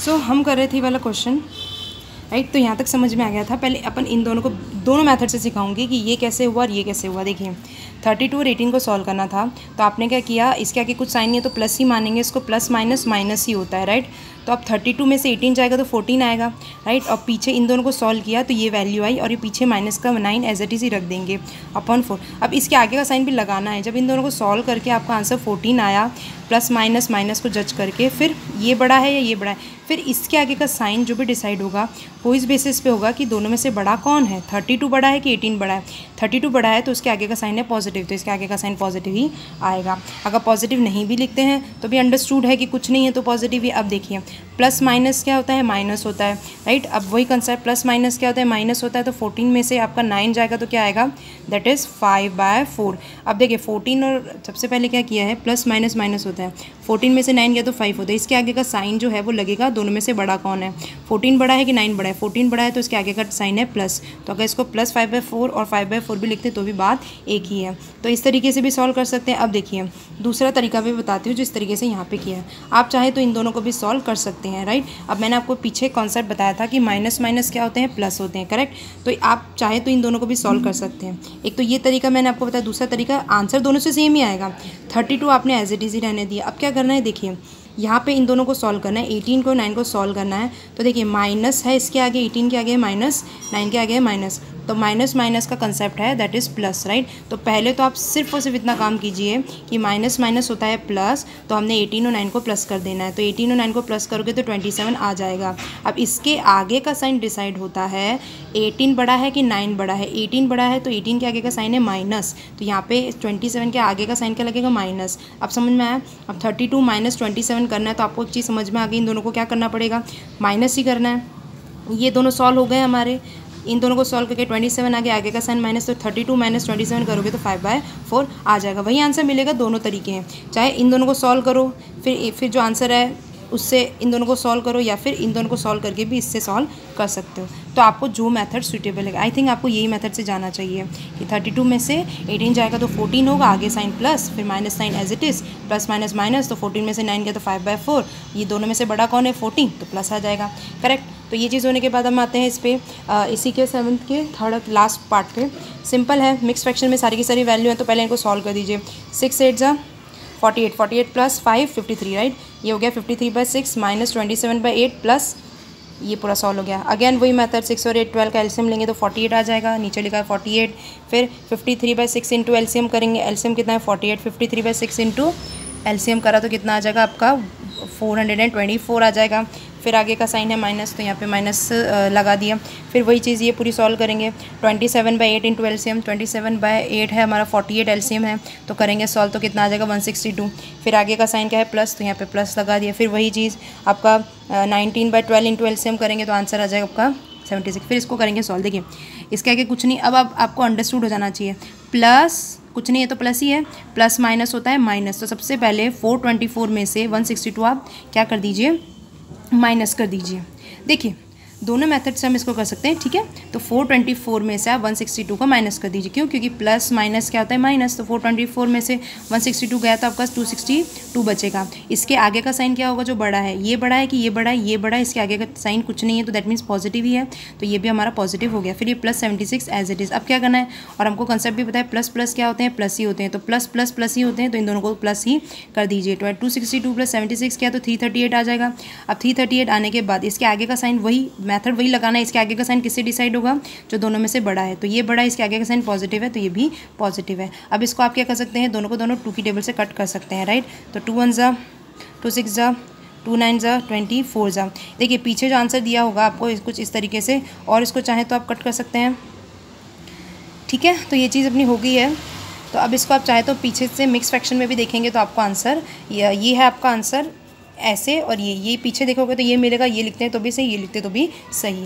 हम कर रहे थे वाला क्वेश्चन, राइट। तो यहाँ तक समझ में आ गया था। पहले अपन इन दोनों को दोनों मेथड से सिखाऊंगी कि ये कैसे हुआ और ये कैसे हुआ। देखिए 32 और 18 को सॉल्व करना था, तो आपने क्या किया, इसके आगे कुछ साइन नहीं है तो प्लस ही मानेंगे, इसको प्लस माइनस माइनस ही होता है, राइट। तो अब 32 में से 18 जाएगा तो 14 आएगा, राइट। और पीछे इन दोनों को सॉल्व किया तो ये वैल्यू आई, और ये पीछे माइनस का 9 एज इट इज ही रख देंगे अपॉन 4। अब इसके आगे का साइन भी लगाना है। जब इन दोनों को सॉल्व करके आपका आंसर 14 आया, प्लस माइनस माइनस को जज करके, फिर ये बड़ा है या ये बड़ा है, फिर इसके आगे का साइन जो भी डिसाइड होगा वो इस बेसिस पे होगा कि दोनों में से बड़ा कौन है, 32 बड़ा है कि 18 बड़ा है। 32 बड़ा है तो उसके आगे का साइन है पॉजिटिव, तो इसके आगे का साइन पॉजिटिव ही आएगा। अगर पॉजिटिव नहीं भी लिखते हैं तो भी अंडरस्टूड है कि कुछ नहीं है तो पॉजिटिव ही। अब देखिए प्लस माइनस क्या होता है, माइनस होता है, राइट। अब वही कंसेप्ट, प्लस माइनस क्या होता है, माइनस होता है। तो 14 में से आपका 9 जाएगा तो क्या आएगा, दैट इज़ 5/4। अब देखिए 14 और सबसे पहले क्या किया है, प्लस माइनस माइनस होता है, 14 में से 9 गया तो 5 होता है। इसके आगे का साइन जो है वो लगेगा दोनों में से बड़ा कौन है, 14 बड़ा है कि 9 बड़ा है। 14 बड़ा है तो इसके आगे का साइन है प्लस, तो अगर इसको प्लस 5/4 और 5/4 भी लिखते तो भी बात एक ही है। तो इस तरीके से भी सॉल्व कर सकते हैं। अब देखिए दूसरा तरीका भी बताती हूँ जिस तरीके से यहाँ पे किया है। आप चाहे तो इन दोनों को भी सॉल्व कर सकते हैं, राइट। अब मैंने आपको पीछे कॉन्सेप्ट बताया था कि माइनस माइनस क्या होते हैं, प्लस होते हैं, करेक्ट। तो आप चाहे तो इन दोनों को भी सॉल्व कर सकते हैं। एक तो ये तरीका मैंने आपको बताया, दूसरा तरीका आंसर दोनों से सेम ही आएगा। 32 आपने एज इट इज ही रहने दिया। अब क्या करना है, देखिए यहाँ पे इन दोनों को सॉल्व करना है, 18 को 9 को सॉल्व करना है। तो देखिए माइनस है इसके आगे, 18 के आगे है माइनस, 9 के आगे है माइनस, तो माइनस माइनस का कंसेप्ट है दैट इज़ प्लस, राइट। तो पहले तो आप सिर्फ और सिर्फ इतना काम कीजिए कि माइनस माइनस होता है प्लस, तो हमने 18 और 9 को प्लस कर देना है। तो 18 और 9 को प्लस करोगे तो 27 आ जाएगा। अब इसके आगे का साइन डिसाइड होता है 18 बड़ा है कि 9 बड़ा है। 18 बड़ा है तो 18 के आगे का साइन है माइनस, तो यहाँ पे 27 के आगे का साइन क्या लगेगा, माइनस। अब समझ में आया। अब 32 माइनस 27 करना है तो आपको एक चीज़ समझ में आ गई, इन दोनों को क्या करना पड़ेगा, माइनस ही करना है। ये दोनों सॉल्व हो गए हमारे, इन दोनों को सॉल्व करके 27 आगे का साइन माइनस, तो 32 माइनस 27 करोगे तो 5/4 आ जाएगा। वही आंसर मिलेगा। दोनों तरीके हैं, चाहे इन दोनों को सॉल्व करो फिर जो आंसर है उससे इन दोनों को सॉल्व करो, या फिर इन दोनों को सॉल्व करके भी इससे सॉल्व कर सकते हो। तो आपको जो मेथड सूटेबल है, आई थिंक आपको यही मेथड से जाना चाहिए कि 32 में से 18 जाएगा तो 14 होगा, आगे साइन प्लस, फिर minus sign as it is, plus minus minus, तो 14 में से 9 गया तो 5/4। ये दोनों में से बड़ा कौन है, 14, तो प्लस आ जाएगा, करेक्ट। तो ये चीज़ होने के बाद हम आते हैं इस पर, इसी के 7th के थर्ड लास्ट पार्ट पे। सिंपल है, मिक्स फ्रैक्शन में सारी की सारी वैल्यू है, तो पहले इनको सॉल्व कर दीजिए। 6 8 जा 48, 48 प्लस 5 53, राइट। ये हो गया 53/6 माइनस 27/8 प्लस, ये पूरा सॉल्व हो गया। अगेन वही मेथड, 6 और 8 12 का एलसीएम लेंगे तो 48 आ जाएगा, नीचे लिखा है 48। फिर 53/6 इंटू एलसीएम करेंगे, एलसीएम कितना है 48, 53/6 इंटू एलसीएम करा तो कितना आ जाएगा आपका 424 आ जाएगा। फिर आगे का साइन है माइनस, तो यहाँ पे माइनस लगा दिया। फिर वही चीज़ ये पूरी सॉल्व करेंगे, 27/8 इंटू एलसीएम, 27/8 है हमारा, 48 एलसीएम है, तो करेंगे सॉल्व तो कितना आ जाएगा 162। फिर आगे का साइन क्या है प्लस, तो यहाँ पे प्लस लगा दिया। फिर वही चीज़ आपका 19/12 इंटू एलसीएम करेंगे तो आंसर आ जाएगा आपका 76। फिर इसको करेंगे सॉल्व। देखिए इसके आगे कुछ नहीं, अब आपको अंडरस्टूड हो जाना चाहिए, प्लस कुछ नहीं है तो प्लस ही है, प्लस माइनस होता है माइनस। तो सबसे पहले 424 में से 162 आप क्या कर दीजिए, माइनस कर दीजिए। देखिए दोनों मेथड से हम इसको कर सकते हैं, ठीक है। तो 424 में से आप 162 को माइनस कर दीजिए, क्यों, क्योंकि प्लस माइनस क्या होता है माइनस। तो 424 में से 162 गया तो आपका 262 बचेगा। इसके आगे का साइन क्या होगा, जो बड़ा है, ये बड़ा है कि ये बड़ा है, ये बड़ा है, इसके आगे का साइन कुछ नहीं है तो दैट मीन्स पॉजिटिव ही है, तो ये भी हमारा पॉजिटिव हो गया। फिर ये प्लस 76 एज इट इज़। अब क्या करना है, और हमको कंसेप्ट भी पता है, प्लस प्लस क्या होते हैं, प्लस ही होते हैं, तो प्लस प्लस प्लस ही होते हैं, तो इन दोनों को प्लस ही कर दीजिए। तो 262 प्लस 76 क्या, तो 338 आ जाएगा। अब 338 आने के बाद इसके आगे का साइन वही मेथड वही लगाना है, इसके आगे का साइन किससे डिसाइड होगा, जो दोनों में से बड़ा है। तो ये बड़ा है, इसके आगे का साइन पॉजिटिव है, तो ये भी पॉजिटिव है। अब इसको आप क्या कर सकते हैं, दोनों को दोनों 2 की टेबल से कट कर सकते हैं, राइट। तो 2 1 जा 2 6 जा 2 9 जा 24 जा। देखिए पीछे जो आंसर दिया होगा आपको कुछ इस तरीके से, और इसको चाहे तो आप कट कर सकते हैं, ठीक है। तो ये चीज़ अपनी हो गई है। तो अब इसको आप चाहे तो पीछे से मिक्स फ्रैक्शन में भी देखेंगे तो आपको आंसर ये है आपका आंसर ऐसे, और ये पीछे देखोगे तो ये मिलेगा, ये लिखते हैं तो भी सही, ये लिखते तो भी सही है।